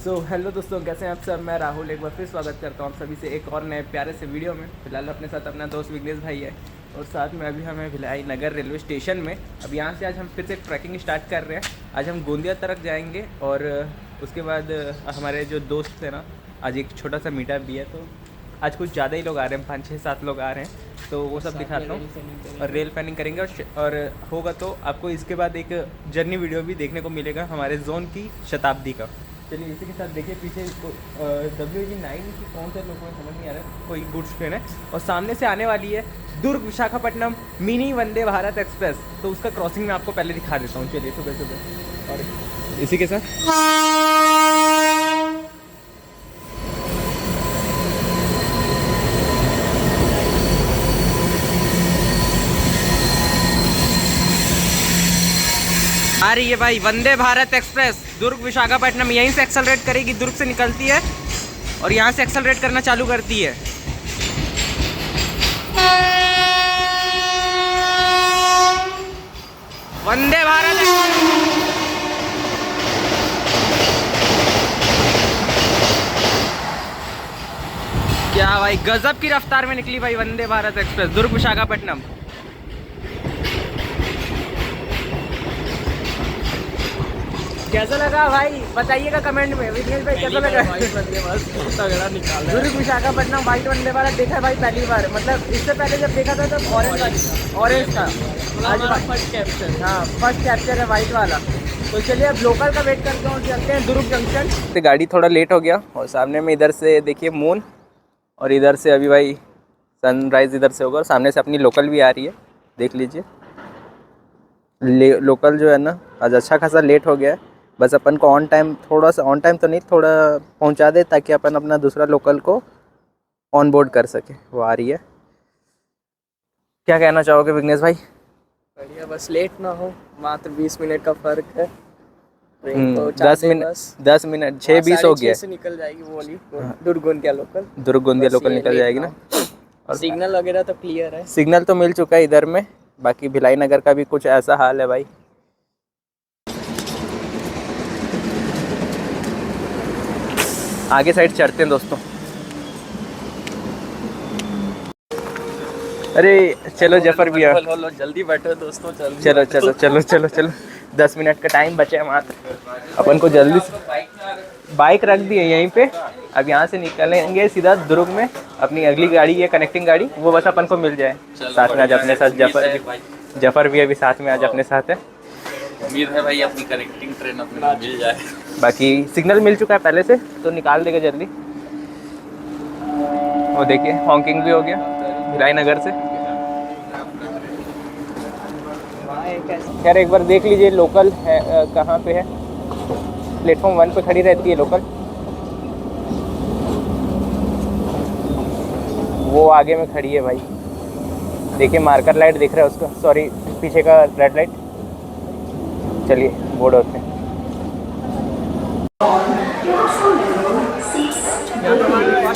Hello दोस्तों, कैसे हैं आप सब। मैं राहुल एक बार फिर स्वागत करता हूँ आप सभी से एक और नए प्यारे से वीडियो में। फिलहाल अपने साथ अपना दोस्त विघ्नेश भाई है और साथ में अभी हमें भिलाई नगर रेलवे स्टेशन में। अब यहाँ से आज हम फिर से ट्रैकिंग स्टार्ट कर रहे हैं। आज हम गोंदिया तरफ जाएंगे और उसके बाद हमारे जो दोस्त हैं ना, आज एक छोटा सा मीटअप भी है। तो आज कुछ ज़्यादा ही लोग आ रहे हैं, 5-6-7 लोग आ रहे हैं, तो वो सब दिखाता हूँ और रेल प्लानिंग करेंगे। और होगा तो आपको इसके बाद एक जर्नी वीडियो भी देखने को मिलेगा हमारे जोन की शताब्दी का। चलिए इसी के साथ देखिए पीछे WG9 की कौन से लोगों को समझ नहीं आ रहा है, कोई गुड्स ट्रेन है और सामने से आने वाली है दुर्ग विशाखापट्टनम मिनी वंदे भारत एक्सप्रेस। तो उसका क्रॉसिंग मैं आपको पहले दिखा देता हूँ। चलिए सुबह सुबह और इसी के साथ आ रही है भाई वंदे भारत एक्सप्रेस दुर्ग विशाखापट्टनम। यहीं से एक्सेलरेट करेगी, दुर्ग से निकलती है और यहाँ से एक्सेलरेट करना चालू करती है। वंदे भारत क्या भाई, गजब की रफ्तार में निकली भाई वंदे भारत एक्सप्रेस दुर्ग विशाखापट्टनम। कैसा लगा भाई बताइएगा कमेंट में। विघ्नेश भाई कैसा लगा? तगड़ा निकाला दुर्ग विशाखापट्टनम वाइट वंदे भारत देखा है भाई पहली बार। मतलब इससे पहले जब देखा था तब ऑरेंज था। आज फर्स्ट कैप्चर। हाँ फर्स्ट कैप्चर है वाइट वाला। तो चलिए अब लोकल का वेट करते हैं और चलते हैं दुर्ग जंक्शन। गाड़ी थोड़ा लेट हो गया और सामने में इधर से देखिए मून और इधर से अभी भाई सनराइज़ इधर से होगा और सामने से अपनी लोकल भी आ रही है, देख लीजिए। लोकल जो है ना आज अच्छा खासा लेट हो गया है। बस अपन को ऑन टाइम, थोड़ा सा ऑन टाइम तो नहीं, थोड़ा पहुंचा दे ताकि अपन अपना दूसरा लोकल को ऑन बोर्ड कर सके। वो आ रही है। क्या कहना चाहोगे विघ्नेश भाई? बढ़िया, बस लेट ना हो। मात्र 20 मिनट का फर्क है। 10 मिनट 6:20 हो गया से निकल जाएगी वो वाली दुर्ग गोंदिया लोकल। दुर्ग गोंदिया लोकल निकल जाएगी ना। और सिग्नल वगैरह तो क्लियर है। सिग्नल तो मिल चुका है इधर में, बाकी भिलाई नगर का भी कुछ ऐसा हाल है भाई। आगे साइड चढ़ते हैं दोस्तों। अरे चलो जफर भी है। जल्दी बैठो दोस्तों, जल्दी चलो चलो चलो चलो चलो 10 मिनट का टाइम बचे है मात्र। अपन को जल्दी से बाइक रख दी है यहीं पे। अब यहाँ से निकलेंगे सीधा दुर्ग में। अपनी अगली गाड़ी है कनेक्टिंग गाड़ी, वो बस अपन को मिल जाए। साथ में आज अपने साथ जफर भी अभी साथ में आज अपने साथ है। उम्मीद है भाई अपनी कनेक्टिंग ट्रेन अपने मिल जाए। बाकी सिग्नल मिल चुका है पहले से, तो निकाल देगा जल्दी। वो देखिए हॉकिंग भी हो गया भिलाई नगर से। खैर एक बार देख लीजिए लोकल है कहाँ पे है। प्लेटफॉर्म 1 पे खड़ी रहती है लोकल। वो आगे में खड़ी है भाई, देखिए मार्कर लाइट दिख रहा है उसका, सॉरी पीछे का रेड लाइट। चलिए बोर्ड होते हैं।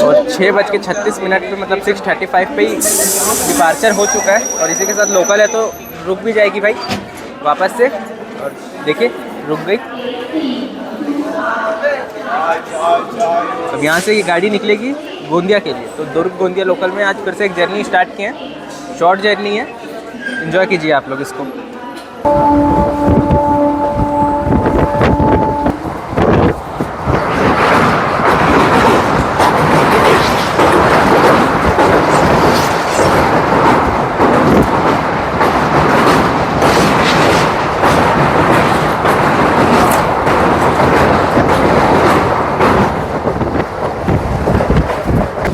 और 6:36 पे मतलब 6:35 पे ही डिपार्चर हो चुका है और इसी के साथ लोकल है तो रुक भी जाएगी भाई वापस से। और देखिए रुक गई। अब यहाँ से ये गाड़ी निकलेगी गोंदिया के लिए। तो दुर्ग गोंदिया लोकल में आज फिर से एक जर्नी स्टार्ट की है। शॉर्ट जर्नी है, एंजॉय कीजिए आप लोग इसको।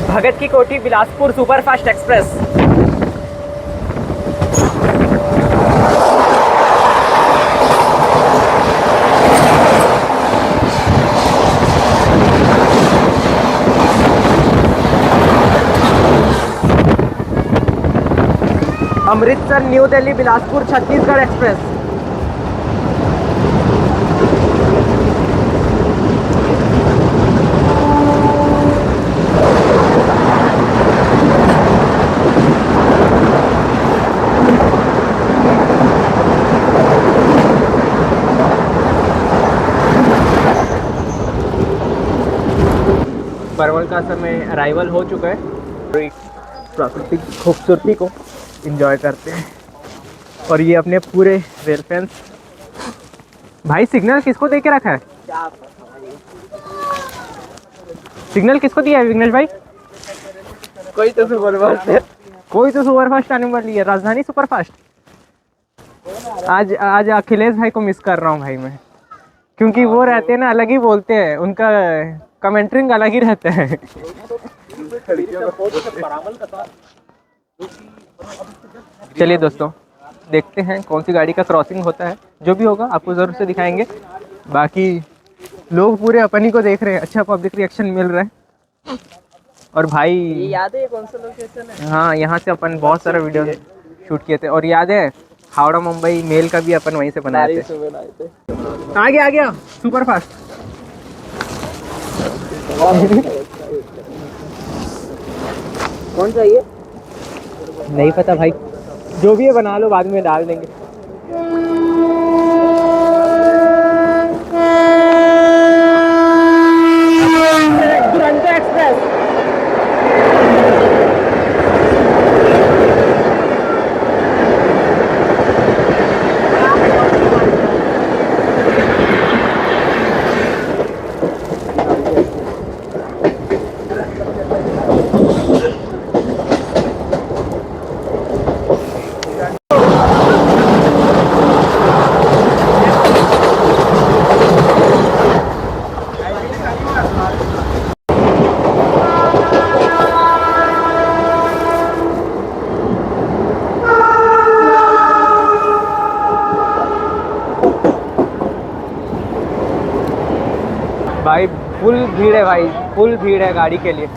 भगत की Kothi Bilaspur superfast express. Amritsar new Delhi Bilaspur Chhattisgarh express. परवल का समय अराइवल हो चुका है। प्राकृतिक खूबसूरती को एंजॉय करते हैं। और ये अपने पूरे रेल फैंस। भाई सिग्नल किसको दे के रखा है? सिग्नल किसको दिया है विघ्नेश भाई? कोई तो सुपरफास्ट है। कोई तो सुपरफास्ट आने वाली है, राजधानी सुपरफास्ट। आज आज अखिलेश भाई को मिस कर रहा हूँ भाई मैं, क्योंकि वो रहते हैं ना, अलग ही बोलते हैं, उनका कमेंट्रिंग अलग ही रहता है। चलिए दोस्तों, देखते हैं कौन सी गाड़ी का क्रॉसिंग होता है। जो भी होगा आपको ज़रूर से दिखाएंगे। बाकी लोग पूरे अपन ही को देख रहे हैं, अच्छा पब्लिक रिएक्शन मिल रहा है। और भाई ये याद है ये कौन सा लोकेशन है? हाँ, यहाँ से अपन बहुत सारा वीडियो शूट किए थे। और याद है हावड़ा मुंबई मेल का भी अपन वहीं से बनाए थे। आ गया सुपर फास्ट। कौन सा ये? नहीं पता भाई, जो भी है बना लो, बाद में डाल देंगे। दुरंतो एक्सप्रेस। भाई फुल भीड़ है भाई, फुल भीड़ है गाड़ी के लिए।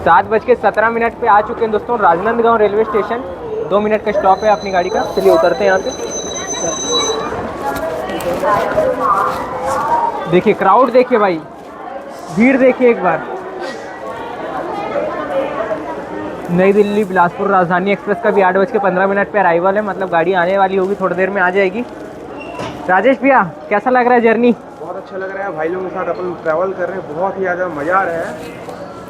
7:17 पे आ चुके हैं दोस्तों, राजनांदगांव रेलवे स्टेशन। 2 मिनट का स्टॉप है अपनी गाड़ी का। चलिए उतरते हैं यहाँ पे। देखिए क्राउड, देखिए भाई, भीड़ देखिए एक बार। नई दिल्ली बिलासपुर राजधानी एक्सप्रेस का भी 8:15 पे अराइवल है, मतलब गाड़ी आने वाली होगी, थोड़ी देर में आ जाएगी। राजेश भैया कैसा लग रहा है जर्नी? बहुत अच्छा लग रहा है भाई लोगों के साथ अपन ट्रैवल कर रहे हैं, बहुत ही ज़्यादा मज़ा आ रहा है।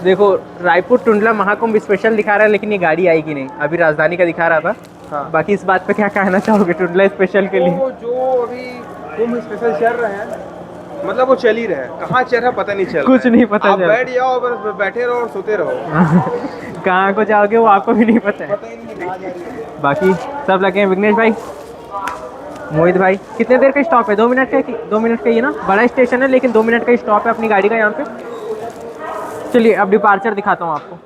देखो रायपुर टुंडला महाकुंभ स्पेशल दिखा रहा है, लेकिन ये गाड़ी आएगी नहीं। अभी राजधानी का दिखा रहा था। हाँ। बाकी इस बात पे क्या कहना चाहोगे टुंडला स्पेशल के लिए? वो जो अभी कुंभ स्पेशल चल रहे हैं, मतलब वो चल ही रहे हैं, कहाँ चल रहा है पता नहीं चल कुछ रहा है। नहीं पता आप चल बैठ जाओ, बस बैठे रहो और सोते रहो। कहाँ को जाओगे वो आपको भी नहीं पता है। पता ही नहीं कहाँ जा रही है। बाकी सब लगे हैं। विघ्नेश भाई, मोहित भाई, कितने देर का स्टॉप है? 2 मिनट का? 2 मिनट का ही ना, बड़ा स्टेशन है लेकिन 2 मिनट का स्टॉप है अपनी गाड़ी का यहाँ पे। चलिए अब डिपार्चर दिखाता हूँ आपको।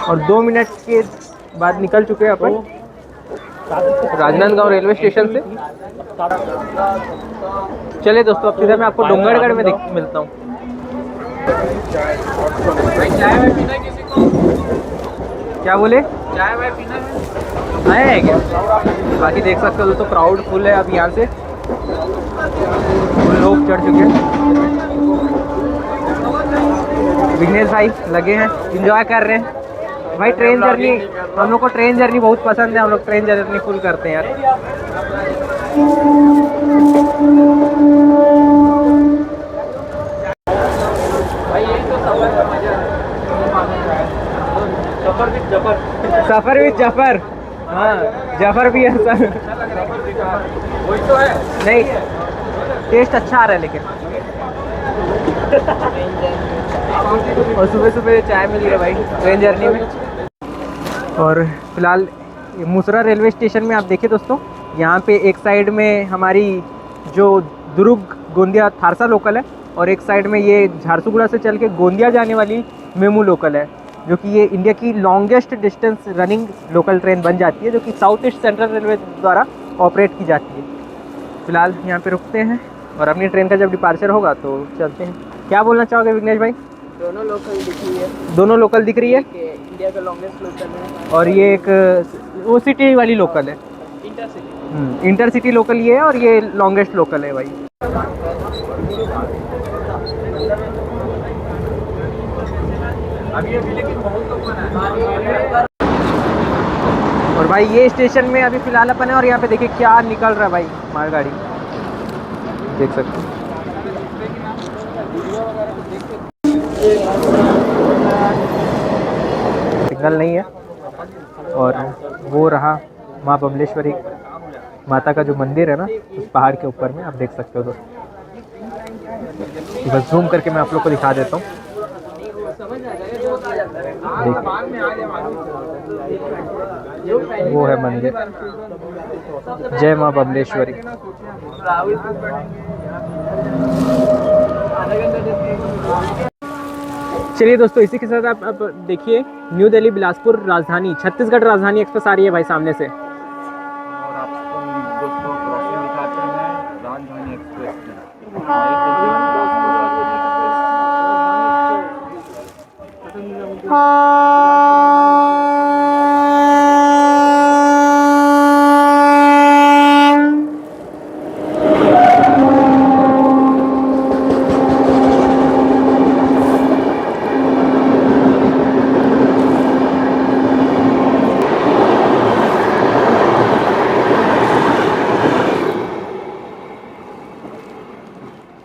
और 2 मिनट के बाद निकल चुके हैं अपन राजनांदगांव रेलवे स्टेशन से। चलिए दोस्तों, अब सीधा मैं आपको डोंगरगढ़ में मिलता हूँ। क्या बोले? चाय वाय पीना है? आए हैं क्या? बाकी देख सकते हो दोस्तों, क्राउड फुल है। अब यहाँ से लोग चढ़ चुके हैं। विघ्नेश भाई लगे हैं, एंजॉय कर रहे हैं भाई। ट्रेन जर्नी, हम लोग को ट्रेन जर्नी बहुत पसंद है। हम लोग ट्रेन जर्नी फुल करते हैं यार। भाई यही तो सफर का मजा है। सफर विद जफर। सफर विद जफर। हाँ, जफर भी है सर। वही तो है। नहीं, टेस्ट अच्छा आ रहा है लेकिन। और सुबह सुबह चाय मिल रही है भाई ट्रेन जर्नी में। और फिलहाल मुसरा रेलवे स्टेशन में आप देखिए दोस्तों, यहाँ पे एक साइड में हमारी जो दुर्ग गोंदिया थारसा लोकल है, और एक साइड में ये झारसुगुड़ा से चल के गोंदिया जाने वाली मेमू लोकल है, जो कि ये इंडिया की longest distance running local train बन जाती है, जो कि साउथ ईस्ट सेंट्रल रेलवे द्वारा ऑपरेट की जाती है। फिलहाल यहाँ पे रुकते हैं और अपनी ट्रेन का जब डिपार्चर होगा तो चलते हैं। क्या बोलना चाहोगे विघ्नेश भाई? दोनों लोकल दिख रही है। दोनों लोकल दिख रही है, इंडिया का लॉन्गेस्ट लोकल है। और ये एक वो सिटी वाली लोकल है। इंटरसिटी। इंटरसिटी लोकल ये है, और ये लॉन्गेस्ट लोकल है भाई। अभी लेकिन बहुत ओपन है। और भाई ये स्टेशन में अभी फिलहाल अपन है, और यहाँ पे देखिए क्या निकल रहा है भाई मालगाड़ी, देख सकते हैं। जंगल नहीं है। और वो रहा माँ बमलेश्वरी माता का जो मंदिर है ना, उस पहाड़ के ऊपर में आप देख सकते हो दोस्तों। बस जूम करके मैं आप लोग को दिखा देता हूँ। वो है मंदिर। जय माँ बमलेश्वरी। चलिए दोस्तों, इसी के साथ आप देखिए न्यू दिल्ली बिलासपुर राजधानी छत्तीसगढ़ राजधानी एक्सप्रेस आ रही है भाई सामने से। और आपको दोस्तों क्रॉसिंग दिखाते हैं राजधानी एक्सप्रेस की।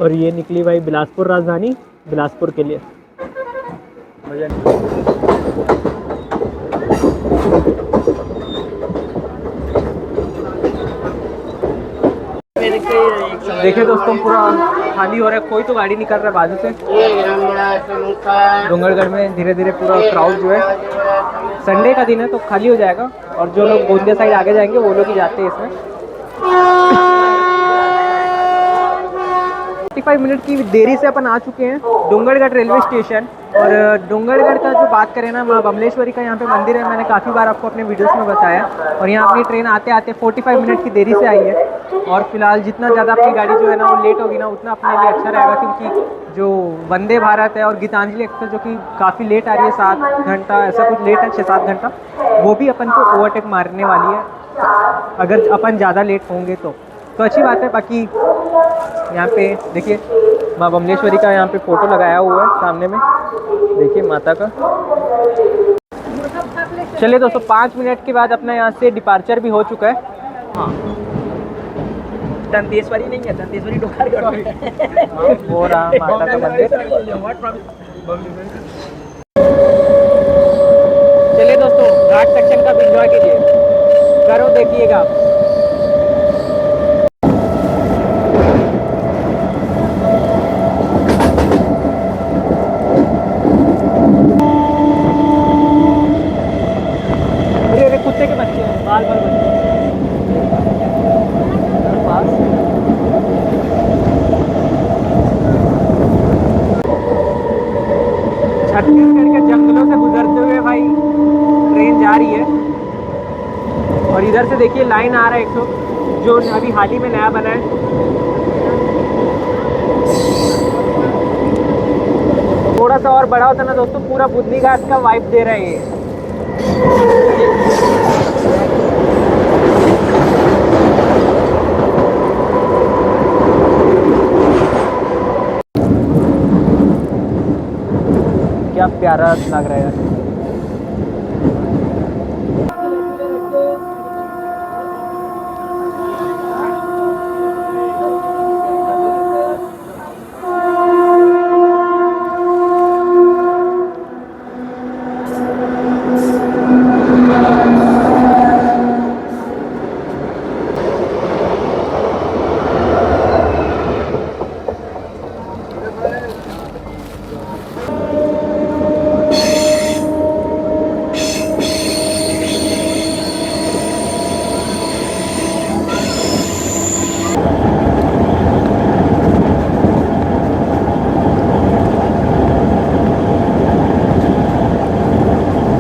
और ये निकली भाई बिलासपुर राजधानी बिलासपुर के लिए। देखिए दोस्तों, पूरा खाली हो रहा है, कोई तो गाड़ी निकल रहा है बाजू से। डोंगरगढ़ में धीरे धीरे पूरा क्राउड जो है, संडे का दिन है तो खाली हो जाएगा। और जो लोग गोंदिया साइड आगे जाएंगे वो लोग ही जाते हैं इसमें। 45 मिनट की देरी से अपन आ चुके हैं डोंगरगढ़ रेलवे स्टेशन। और डोंगरगढ़ का जो बात करें ना, माँ बमलेश्वरी का यहाँ पे मंदिर है, मैंने काफ़ी बार आपको अपने वीडियोस में बताया। और यहाँ अपनी ट्रेन आते आते 45 मिनट की देरी से आई है। और फिलहाल जितना ज़्यादा अपनी गाड़ी जो है ना वो लेट होगी ना, उतना अपने लिए अच्छा रहेगा, क्योंकि जो वंदे भारत है और गीतांजलि एक्सप्रेस जो कि काफ़ी लेट आ रही है, 7 घंटा ऐसा कुछ लेट है, 6-7 घंटा, वो भी अपन को ओवरटेक मारने वाली है अगर अपन ज़्यादा लेट होंगे तो अच्छी बात है। बाकी यहाँ पे देखिए माँ बमलेश्वरी का यहाँ पे फ़ोटो लगाया हुआ है सामने में, देखिए माता का। चलिए दोस्तों, 5 मिनट के बाद अपना यहाँ से डिपार्चर भी हो चुका है। हाँ, दंतेश्वरी नहीं है, दंतेश्वरी डोंगरगढ़ वो रहा माता का मंदिर। चलिए दोस्तों, घाट सेक्शन का भी एंजॉय कीजिए, करो देखिएगा। कुत्ते के बच्चे हैं, बाल बच्चे छत्तीसगढ़ के जंगलों से गुजरते हुए भाई ट्रेन जा रही है। और इधर से देखिए लाइन आ रहा है 100, जो अभी हाल ही में नया बना है। थोड़ा सा और बड़ा होता ना दोस्तों, पूरा बुद्धनी घाट का वाइब दे रहे हैं। क्या प्यारा लग रहा है यार।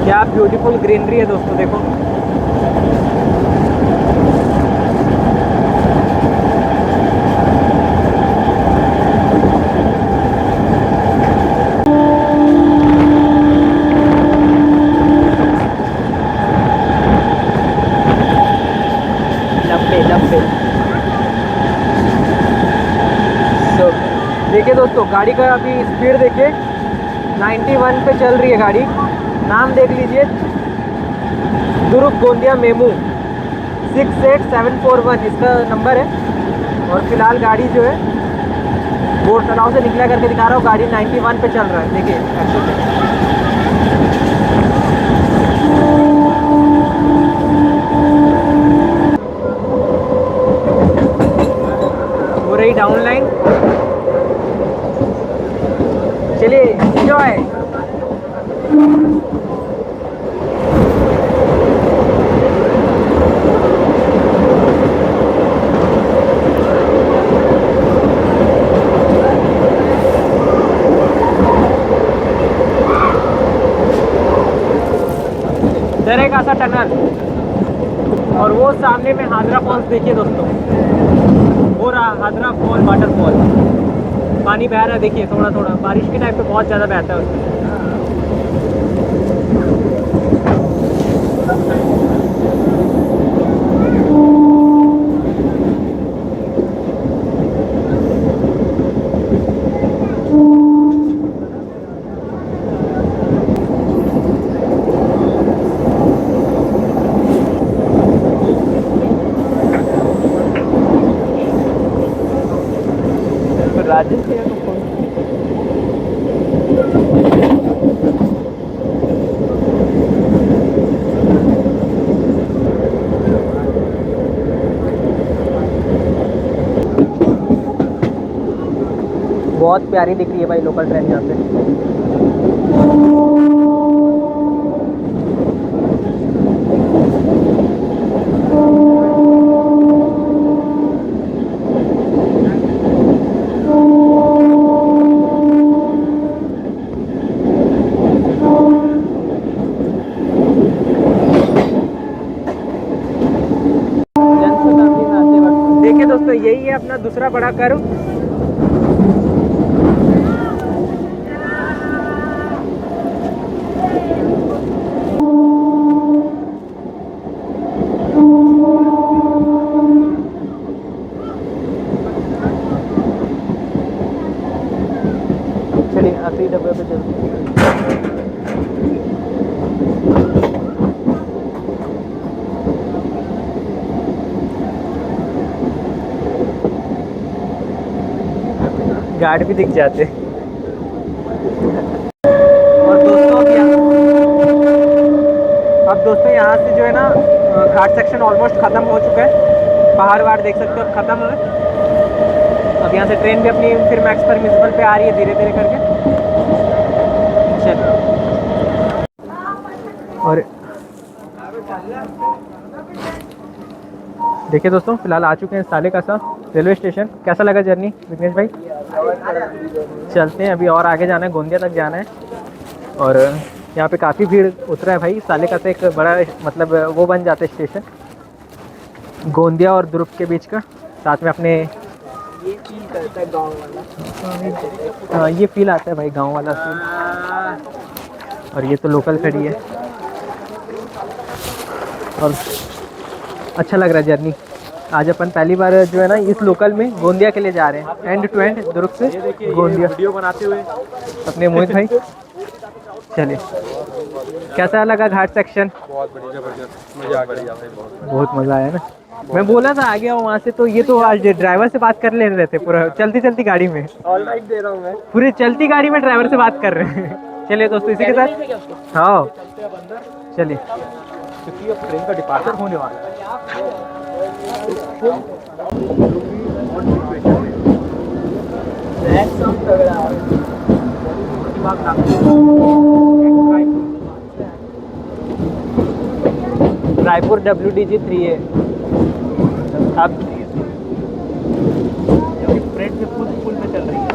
क्या ब्यूटीफुल ग्रीनरी है दोस्तों, देखो। देखिए दोस्तों, गाड़ी का अभी स्पीड देखिए 91 पे चल रही है गाड़ी। नाम देख लीजिए, दुर्ग गोंदिया मेमू 68741 इसका नंबर है। और फिलहाल गाड़ी जो है बोर्ड तलाव से निकला करके दिखा रहा हूँ, गाड़ी 91 पे चल रहा है, देखिए 100 पे। Down line. चलिए एंजॉय। दरेक आसा टनल और वो सामने में हादरा फॉल्स देखिए दोस्तों, वो रहा हादरा फॉल वाटरफॉल। पानी बह रहा है देखिए, थोड़ा थोड़ा बारिश के टाइम पे बहुत ज़्यादा बहता है उसमें। राजेश भैया को फोन बहुत प्यारी दिख रही है भाई लोकल ट्रेन यहाँ पे। देखिए दोस्तों, यही है अपना दूसरा बड़ा कर्व। चलिए आखिरी डब्बे पे चलते हैं। गार्ड भी दिख जाते। और दोस्तों अब दोस्तों यहाँ से जो है ना घाट सेक्शन ऑलमोस्ट ख़त्म हो चुका है। पहाड़ वहाड़ देख सकते हो अब ख़त्म है। अब यहाँ से ट्रेन भी अपनी फिर मैक्स पर म्यूनसिपल पे आ रही है धीरे धीरे करके। चलो और देखिए दोस्तों, फिलहाल आ चुके हैं सालेकसा रेलवे स्टेशन। कैसा लगा जर्नी विघ्नेश भाई? चलते हैं, अभी और आगे जाना है, गोंदिया तक जाना है। और यहाँ पे काफ़ी भीड़ उतरा है भाई। सालेकसा एक बड़ा मतलब वो बन जाता है स्टेशन गोंदिया और दुर्ग के बीच का। साथ में अपने ये फील करता है गाँव वाला। हाँ, ये फील आता है भाई गांव वाला फील। और ये तो लोकल खड़ी है और अच्छा लग रहा है जर्नी। आज अपन पहली बार जो है ना इस लोकल में गोंदिया के लिए जा रहे हैं, एंड टू एंड दुर्ग से गोंदिया वीडियो बनाते हुए अपने मोहित भाई। चलिए, कैसा लगा घाट सेक्शन? बहुत बढ़िया, जबरदस्त, मजा आ गया। बहुत मज़ा आया ना। मैं बोला था आ गया हूँ वहाँ से, तो ये तो आज ड्राइवर से बात कर ले रहे थे पूरा चलती चलती गाड़ी में। ऑल राइट दे रहा हूँ मैं। पूरी चलती गाड़ी में ड्राइवर से बात कर रहे हैं। चलिए दोस्तों, इसी के साथ हाँ चलिए, क्योंकि अब ट्रेन का डिपार्चर होने वाला है। Raipur WDG 3A। अब ट्रेन में फुल में चल रही है।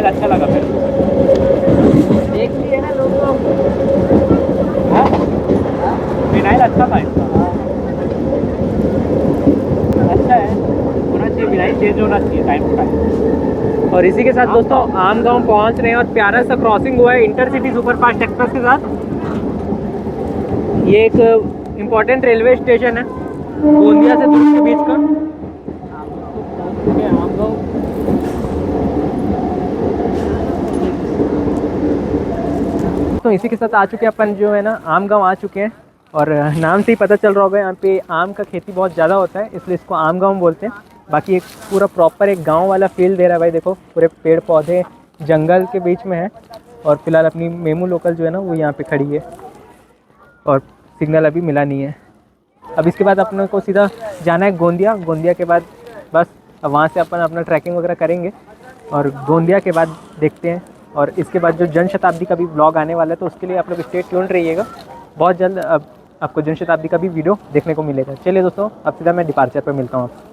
अच्छा लगा फिर देख लिए ना लोग तो। विनाइल अच्छा था इसका। अच्छा है, होना चाहिए विनाइल। चेंज होना चाहिए टाइम टू टाइम। और इसी के साथ दोस्तों आम गाँव पहुँच रहे हैं और प्यारा सा क्रॉसिंग हुआ है इंटरसिटी सुपरफास्ट एक्सप्रेस के साथ। ये एक इम्पोर्टेंट रेलवे स्टेशन है गोंदिया से दुर्ग के बीच का। तो इसी के साथ आ चुके हैं अपन जो है ना आम गाँव आ चुके हैं। और नाम से ही पता चल रहा होगा यहाँ पे आम का खेती बहुत ज़्यादा होता है, इसलिए इसको आम गाँव बोलते हैं। बाकी एक पूरा प्रॉपर एक गांव वाला फील दे रहा है भाई। देखो पूरे पेड़ पौधे जंगल के बीच में है। और फिलहाल अपनी मेमू लोकल जो है ना वो यहाँ पे खड़ी है और सिग्नल अभी मिला नहीं है। अब इसके बाद अपने को सीधा जाना है गोंदिया। गोंदिया के बाद बस वहाँ से अपन अपना ट्रैकिंग वगैरह करेंगे और गोंदिया के बाद देखते हैं। और इसके बाद जो जन शताब्दी का भी ब्लॉग आने वाला है तो उसके लिए आप लोग स्टे ट्यून्ड रहिएगा। बहुत जल्द अब आपको जन शताब्दी का भी वीडियो देखने को मिलेगा। चलिए दोस्तों अब सीधा मैं डिपार्चर पर मिलता हूँ आपको।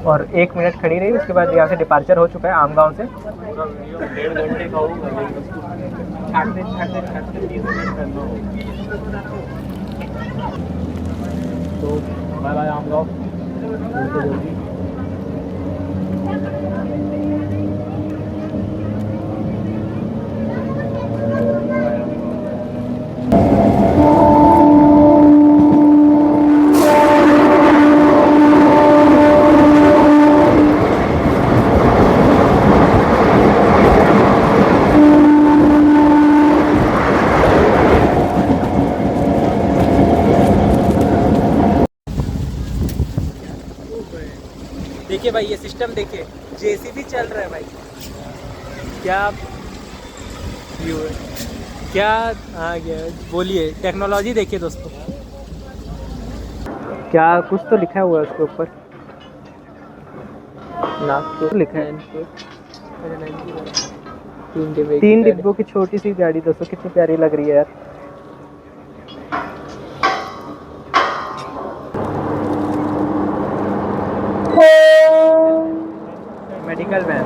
और 1 मिनट खड़ी रही, उसके बाद यहाँ से डिपार्चर हो चुका है आम गाँव से। 1.5 घंटे का होगा तो बाय बाय आम गाँव। देखिए भाई ये सिस्टम देखिए, जेसीबी चल रहा है भाई। क्या व्यू है, क्या आ गया। बोलिए टेक्नोलॉजी देखिए दोस्तों, क्या कुछ तो लिखा हुआ है उसके ऊपर। नागपुर लिखा है। 3 डिब्बों की छोटी सी गाड़ी दोस्तों, कितनी प्यारी लग रही है यार। मेडिकल वैन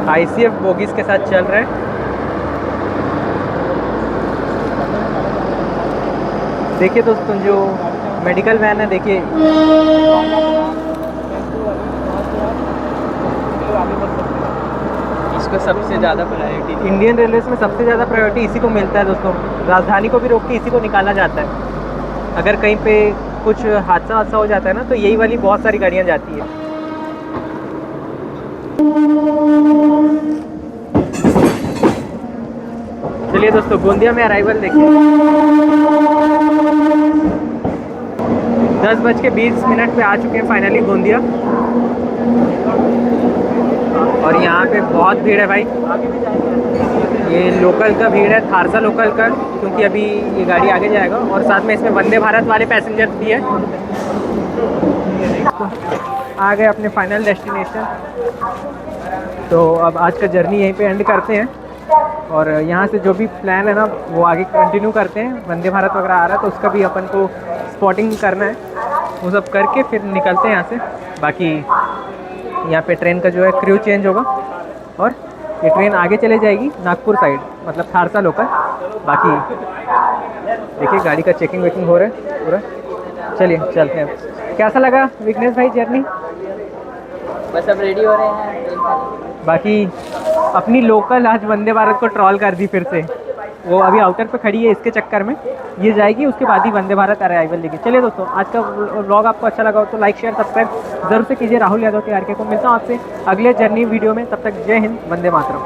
आईसीएफ बोगीज के साथ चल रहे हैं। देखिए दोस्तों जो मेडिकल वैन है देखिए, इसको सबसे ज़्यादा प्रायोरिटी इंडियन रेलवेज में सबसे ज़्यादा प्रायोरिटी इसी को मिलता है दोस्तों। राजधानी को भी रोक के इसी को निकाला जाता है। अगर कहीं पे कुछ हादसा हो जाता है ना तो यही वाली बहुत सारी गाड़ियाँ जाती है। चलिए दोस्तों गोंदिया में अराइवल देखिए। 10:20 पे आ चुके हैं फाइनली गोंदिया। और यहाँ पे बहुत भीड़ है भाई। ये लोकल का भीड़ है, थारसा लोकल का, क्योंकि अभी ये गाड़ी आगे जाएगा। और साथ में इसमें वंदे भारत वाले पैसेंजर भी है। आ गए अपने फाइनल डेस्टिनेशन। तो अब आज का जर्नी यहीं पे एंड करते हैं और यहाँ से जो भी प्लान है ना वो आगे कंटिन्यू करते हैं। वंदे भारत वगैरह आ रहा है तो उसका भी अपन को स्पॉटिंग करना है, वो सब करके फिर निकलते हैं यहाँ से। बाकी यहाँ पे ट्रेन का जो है क्रू चेंज होगा और ये ट्रेन आगे चले जाएगी नागपुर साइड, मतलब थारसा लोकल। बाकी देखिए गाड़ी का चेकिंग वेकिंग हो रहा है पूरा। चलिए चलते हैं। कैसा लगा विघ्नेश भाई जर्नी? बस अब रेडी हो रहे हैं। बाकी अपनी लोकल आज वंदे भारत को ट्रॉल कर दी फिर से। वो अभी आउटर पे खड़ी है, इसके चक्कर में ये जाएगी, उसके बाद ही वंदे भारत अराइवल लेगी। चलिए दोस्तों आज का व्लॉग आपको अच्छा लगा हो तो लाइक शेयर सब्सक्राइब जरूर से कीजिए। राहुल यादव TRK को मिलता हूँ आपसे अगले जर्नी वीडियो में। तब तक जय हिंद, वंदे मातरम।